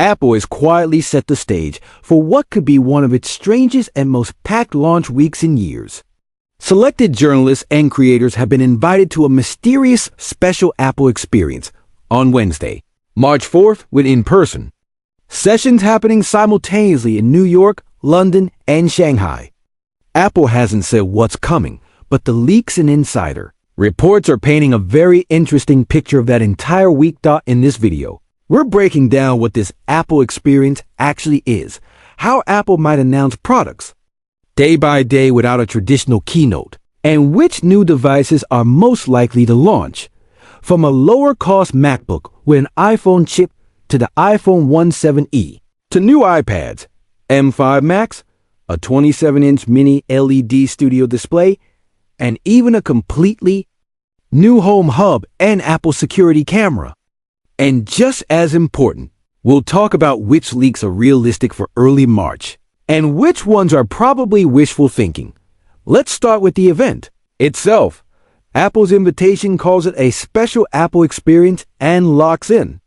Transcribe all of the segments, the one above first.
Apple has quietly set the stage for what could be one of its strangest and most packed launch weeks in years. Selected journalists and creators have been invited to a mysterious special Apple experience on Wednesday, March 4th, with in-person sessions happening simultaneously in New York, London, and Shanghai. Apple hasn't said what's coming, but the leaks and insider reports are painting a very interesting picture of that entire week. In this video, we're breaking down what this Apple experience actually is, how Apple might announce products day by day without a traditional keynote, and which new devices are most likely to launch. From a lower-cost MacBook with an iPhone chip to the iPhone 17e, to new iPads, M5 Macs, a 27-inch mini LED studio display, and even a completely new home hub and Apple security camera. And just as important, we'll talk about which leaks are realistic for early March and which ones are probably wishful thinking. Let's start with the event itself. Apple's invitation calls it a special Apple experience and locks in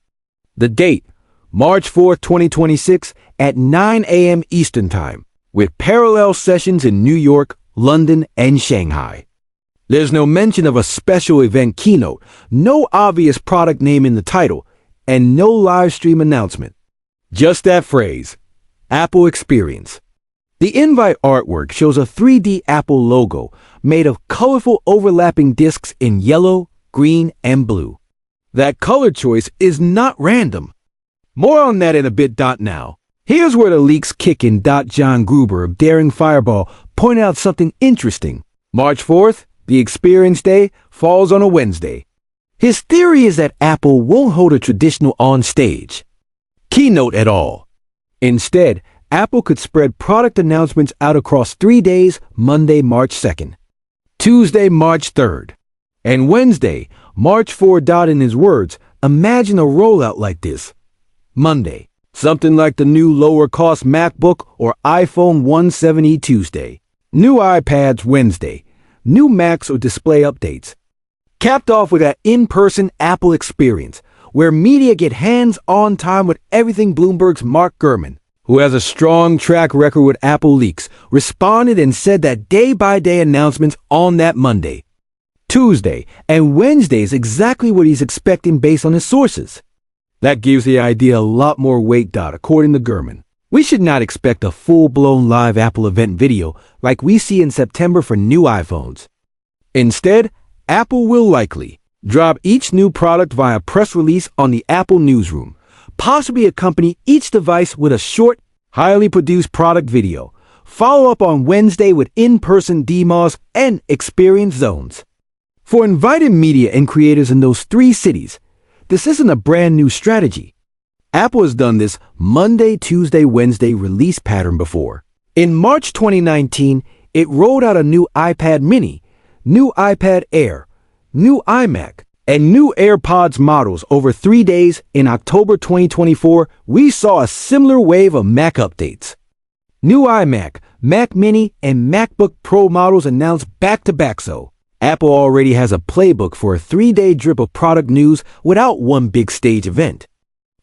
the date, March 4th, 2026 at 9 a.m. Eastern Time, with parallel sessions in New York, London, and Shanghai. There's no mention of a special event keynote, no obvious product name in the title, and no live stream announcement. Just that phrase, Apple Experience. The invite artwork shows a 3D Apple logo made of colorful overlapping discs in yellow, green, and blue. That color choice is not random. More on that in a bit. Now, here's where the leaks kick in. John Gruber of Daring Fireball pointed out something interesting. March 4th, the Experience Day, falls on a Wednesday. His theory is that Apple won't hold a traditional on-stage keynote at all. Instead, Apple could spread product announcements out across 3 days: Monday, March 2nd, Tuesday, March 3rd, and Wednesday, March 4th. In his words, imagine a rollout like this. Monday, something like the new lower-cost MacBook or iPhone 17e. Tuesday, new iPads. Wednesday, new Macs or display updates. Capped off with that in-person Apple experience, where media get hands-on time with everything. Bloomberg's Mark Gurman, who has a strong track record with Apple leaks, responded and said that day-by-day announcements on that Monday, Tuesday, and Wednesday is exactly what he's expecting based on his sources. That gives the idea a lot more weight. According to Gurman, we should not expect a full-blown live Apple event video like we see in September for new iPhones. Instead, Apple will likely drop each new product via press release on the Apple newsroom, possibly accompany each device with a short, highly produced product video, follow up on Wednesday with in-person demos and experience zones. For invited media and creators in those 3 cities, this isn't a brand new strategy. Apple has done this Monday, Tuesday, Wednesday release pattern before. In March 2019, it rolled out a new iPad mini, new iPad Air, new iMac, and new AirPods models over 3 days. In October 2024, we saw a similar wave of Mac updates. New iMac, Mac Mini, and MacBook Pro models announced back-to-back. So, Apple already has a playbook for a 3-day drip of product news without one big stage event.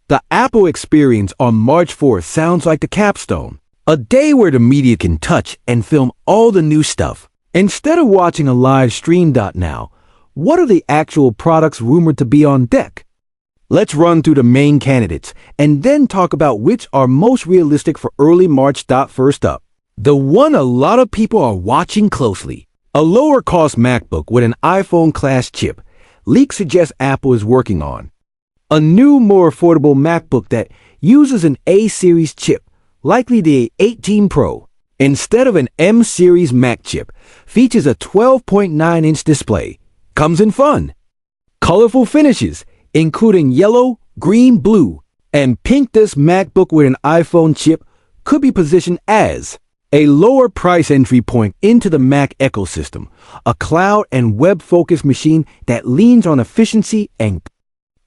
The Apple Experience on March 4th sounds like the capstone, a day where the media can touch and film all the new stuff. Instead of watching a live stream. Now, what are the actual products rumored to be on deck? Let's run through the main candidates and then talk about which are most realistic for early March. First up, the one a lot of people are watching closely. A lower-cost MacBook with an iPhone-class chip. Leaks suggest Apple is working on a new, more affordable MacBook that uses an A-series chip, likely the 18 Pro. Instead of an M-series Mac chip, features a 12.9-inch display. Comes in fun, colorful finishes, including yellow, green, blue, and pink. This MacBook with an iPhone chip could be positioned as a lower price entry point into the Mac ecosystem, a cloud and web-focused machine that leans on efficiency and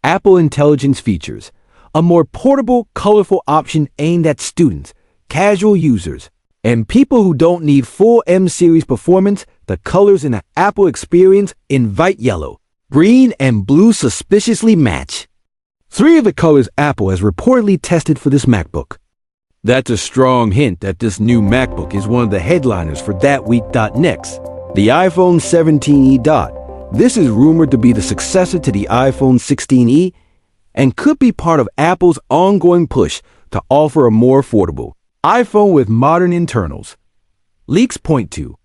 Apple Intelligence features, a more portable, colorful option aimed at students, casual users, and people who don't need full M-series performance. The colors in the Apple Experience invite yellow, green, and blue suspiciously match. 3 of the colors Apple has reportedly tested for this MacBook. That's a strong hint that this new MacBook is one of the headliners for that week. Next, the iPhone 17e. This is rumored to be the successor to the iPhone 16e and could be part of Apple's ongoing push to offer a more affordable iPhone with modern internals. Leaks point to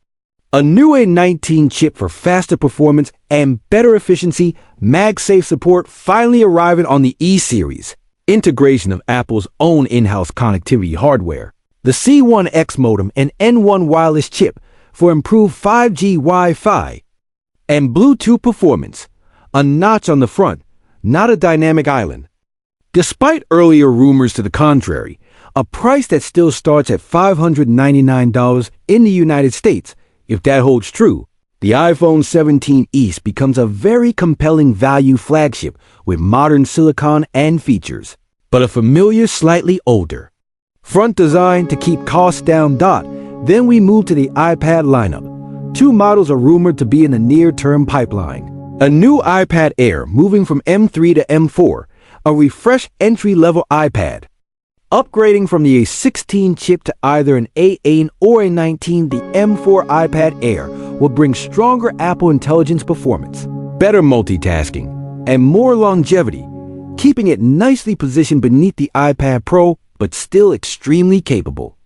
a new A19 chip for faster performance and better efficiency, MagSafe support finally arriving on the E-series, integration of Apple's own in-house connectivity hardware, the C1X modem and N1 wireless chip for improved 5G Wi-Fi, and Bluetooth performance, a notch on the front, not a dynamic island. Despite earlier rumors to the contrary, a price that still starts at $599 in the United States, if that holds true, the iPhone 17 East becomes a very compelling value flagship with modern silicon and features, but a familiar slightly older front design to keep costs down. Then we move to the iPad lineup. 2 models are rumored to be in the near-term pipeline. A new iPad Air moving from M3 to M4, a refreshed entry-level iPad. Upgrading from the A16 chip to either an A8 or A19, the M4 iPad Air will bring stronger Apple Intelligence performance, better multitasking, and more longevity, keeping it nicely positioned beneath the iPad Pro, but still extremely capable.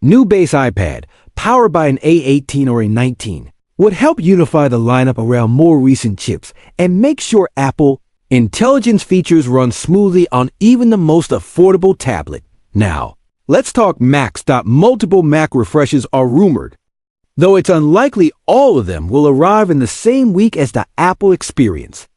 New base iPad, powered by an A18 or A19, would help unify the lineup around more recent chips and make sure Apple Intelligence features run smoothly on even the most affordable tablet. Now, let's talk Macs. Multiple Mac refreshes are rumored, though it's unlikely all of them will arrive in the same week as the Apple experience.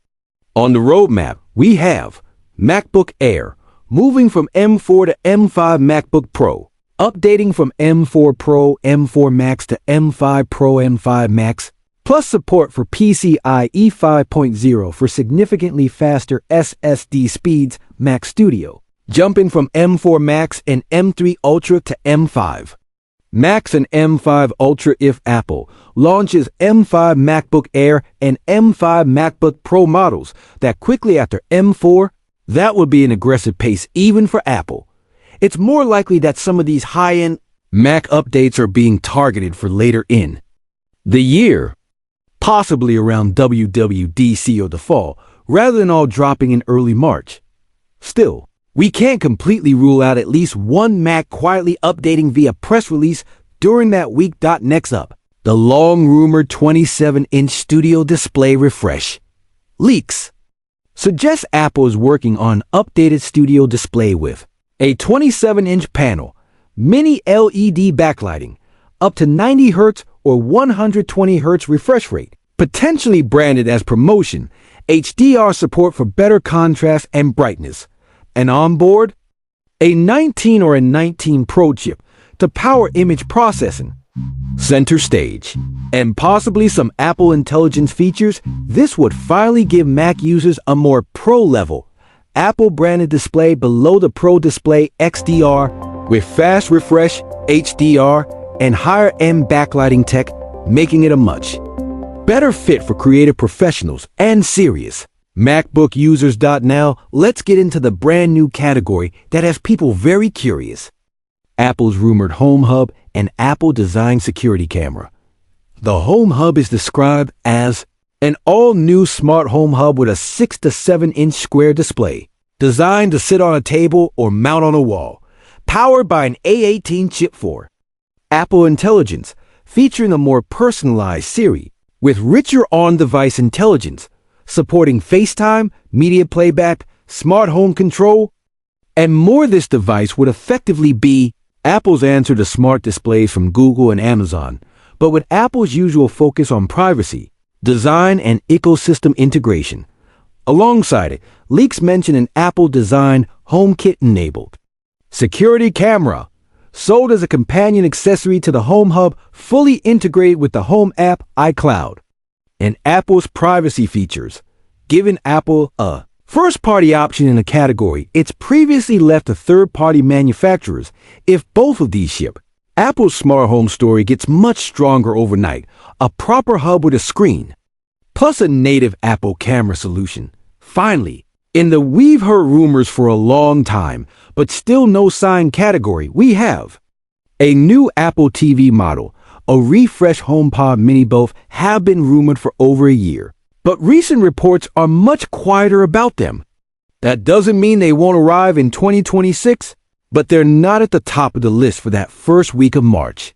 On the roadmap, we have MacBook Air, moving from M4 to M5 MacBook Pro, updating from M4 Pro, M4 Max to M5 Pro, M5 Max, plus support for PCIe 5.0 for significantly faster SSD speeds, Mac Studio, jumping from M4 Max and M3 Ultra to M5 Max and M5 Ultra if Apple launches M5 MacBook Air and M5 MacBook Pro models that quickly after M4. That would be an aggressive pace even for Apple. It's more likely that some of these high-end Mac updates are being targeted for later in the year, possibly around WWDC or the fall, rather than all dropping in early March. Still, we can't completely rule out at least one Mac quietly updating via press release during that week. Next up, the long-rumored 27-inch Studio Display refresh. Leaks suggest Apple is working on an updated Studio Display with a 27-inch panel, mini LED backlighting, up to 90 Hz or 120 Hz refresh rate, potentially branded as promotion, HDR support for better contrast and brightness, and on board, a 19 or a 19 Pro chip to power image processing. Center stage, and possibly some Apple Intelligence features. This would finally give Mac users a more pro-level Apple-branded display below the Pro Display XDR with fast refresh, HDR, and higher-end backlighting tech, making it a much better fit for creative professionals and serious MacBook users. Now, let's get into the brand new category that has people very curious. Apple's rumored Home Hub and Apple-designed security camera. The Home Hub is described as an all-new smart home hub with a 6 to 7-inch square display, designed to sit on a table or mount on a wall, powered by an A18 chip for Apple Intelligence, featuring a more personalized Siri with richer on-device intelligence, supporting FaceTime, media playback, smart home control, and more. This device would effectively be Apple's answer to smart displays from Google and Amazon, but with Apple's usual focus on privacy, design, and ecosystem integration. Alongside it, leaks mention an Apple-designed HomeKit-enabled security camera, sold as a companion accessory to the Home Hub, fully integrated with the Home app, iCloud, and Apple's privacy features, giving Apple a first-party option in a category it's previously left to third-party manufacturers. If both of these ship, Apple's smart home story gets much stronger overnight. A proper hub with a screen, plus a native Apple camera solution. Finally, In the we've heard rumors for a long time, but still no sign category, we have a new Apple TV model, a refreshed HomePod Mini. Both have been rumored for over a year, but recent reports are much quieter about them. That doesn't mean they won't arrive in 2026, but they're not at the top of the list for that first week of March.